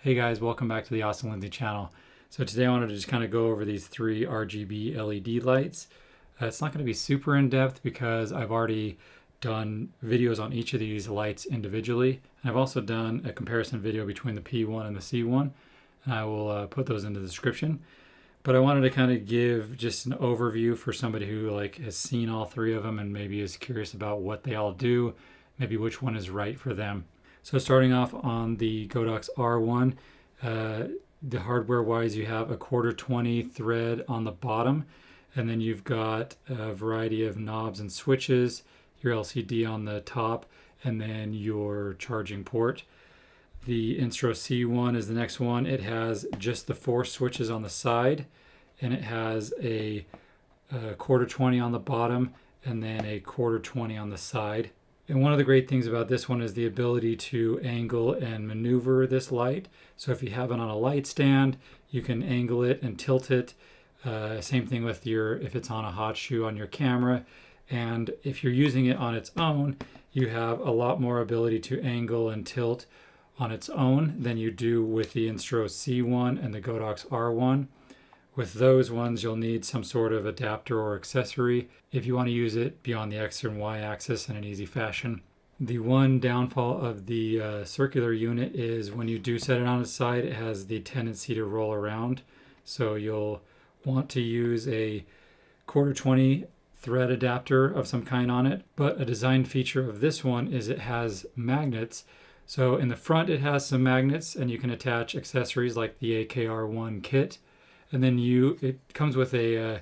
Hey guys, welcome back to the Austin Lindsay channel. So today I wanted to just kind of go over these three RGB LED lights. It's not going to be super in-depth because I've already done videos on each of these lights individually. And I've also done a comparison video between the P1 and the C1, and I will put those in the description. But I wanted to kind of give just an overview for somebody who has seen all three of them and maybe is curious about what they all do, maybe which one is right for them. So starting off on the Godox R1, the hardware wise you have a 1/4-20 thread on the bottom, and then you've got a variety of knobs and switches, your LCD on the top, and then your charging port. The Insstro C1 is the next one. It has just the 4 switches on the side, and it has a 1/4-20 on the bottom and then a 1/4-20 on the side. And one of the great things about this one is the ability to angle and maneuver this light. So if you have it on a light stand, you can angle it and tilt it. Same thing with if it's on a hot shoe on your camera. And if you're using it on its own, you have a lot more ability to angle and tilt on its own than you do with the Insstro C1 and the Godox R1. With those ones, you'll need some sort of adapter or accessory if you want to use it beyond the X and Y axis in an easy fashion. The one downfall of the circular unit is when you do set it on its side, it has the tendency to roll around. So you'll want to use a 1/4-20 thread adapter of some kind on it. But a design feature of this one is it has magnets. So in the front, it has some magnets, and you can attach accessories like the AKR1 kit. And then it comes with a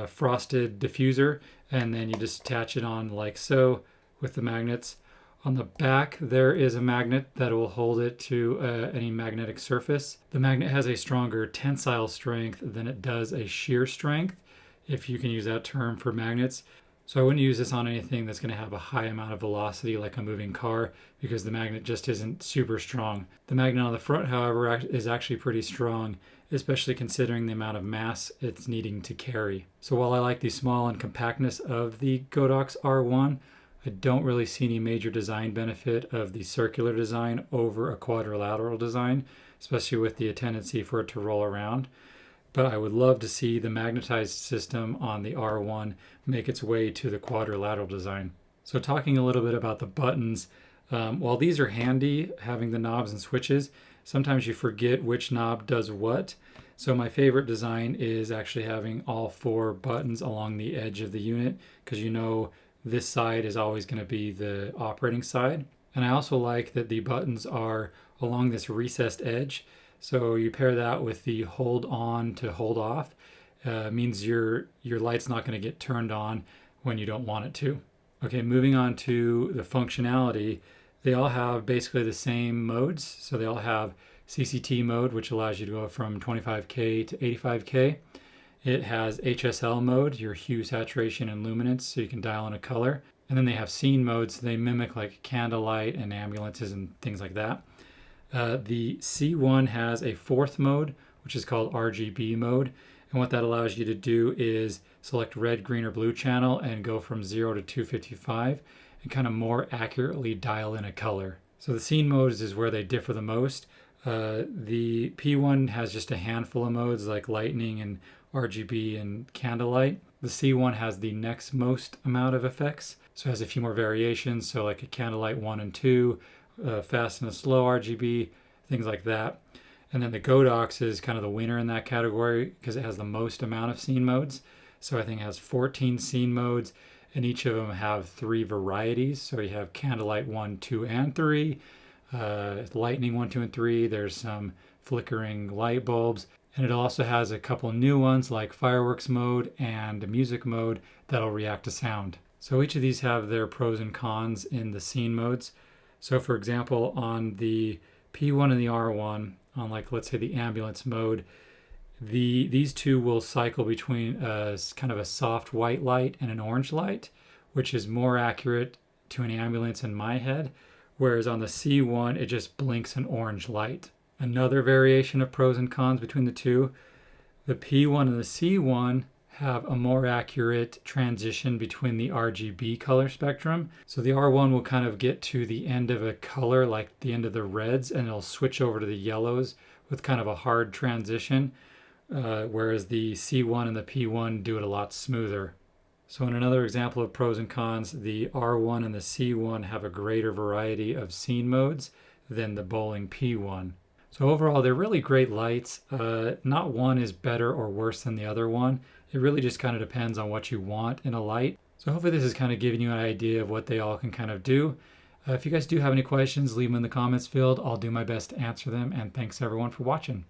frosted diffuser, and then you just attach it on like so with the magnets. On the back there is a magnet that will hold it to any magnetic surface. The magnet has a stronger tensile strength than it does a shear strength, if you can use that term for magnets. So I wouldn't use this on anything that's going to have a high amount of velocity like a moving car, because the magnet just isn't super strong. The magnet on the front, however, is actually pretty strong, especially considering the amount of mass it's needing to carry. So while I like the small and compactness of the Godox R1, I don't really see any major design benefit of the circular design over a quadrilateral design, especially with the tendency for it to roll around. But I would love to see the magnetized system on the R1 make its way to the quadrilateral design. So talking a little bit about the buttons, while these are handy, having the knobs and switches, sometimes you forget which knob does what. So my favorite design is actually having all 4 buttons along the edge of the unit, because you know this side is always going to be the operating side. And I also like that the buttons are along this recessed edge. So you pair that with the hold on to hold off, means your light's not going to get turned on when you don't want it to. Okay, moving on to the functionality, they all have basically the same modes. So they all have CCT mode, which allows you to go from 25K to 85K. It has HSL mode, your hue, saturation, and luminance, so you can dial in a color. And then they have scene modes. They mimic like candlelight and ambulances and things like that. The C1 has a 4th mode, which is called RGB mode. And what that allows you to do is select red, green, or blue channel and go from 0 to 255 and kind of more accurately dial in a color. So the scene modes is where they differ the most. The P1 has just a handful of modes like lightning and RGB and candlelight. The C1 has the next most amount of effects. So it has a few more variations. So like a candlelight 1 and 2, fast and a slow RGB, things like that. And then the Godox is kind of the winner in that category because it has the most amount of scene modes. So I think it has 14 scene modes, and each of them have 3 varieties. So you have candlelight 1, 2, and 3, lightning 1, 2, and 3. There's some flickering light bulbs. And it also has a couple new ones like fireworks mode and music mode that'll react to sound. So each of these have their pros and cons in the scene modes. So for example, on the P1 and the R1, on let's say the ambulance mode, these two will cycle between kind of a soft white light and an orange light, which is more accurate to an ambulance in my head, whereas on the C1 it just blinks an orange light. Another variation of pros and cons between the two, the P1 and the C1 have a more accurate transition between the RGB color spectrum. So the R1 will kind of get to the end of a color, like the end of the reds, and it'll switch over to the yellows with kind of a hard transition, whereas the C1 and the P1 do it a lot smoother. So in another example of pros and cons, the R1 and the C1 have a greater variety of scene modes than the Boling P1. So overall, they're really great lights. Not one is better or worse than the other one. It really just kind of depends on what you want in a light. So hopefully this is kind of giving you an idea of what they all can kind of do. If you guys do have any questions, leave them in the comments field. I'll do my best to answer them, and thanks everyone for watching.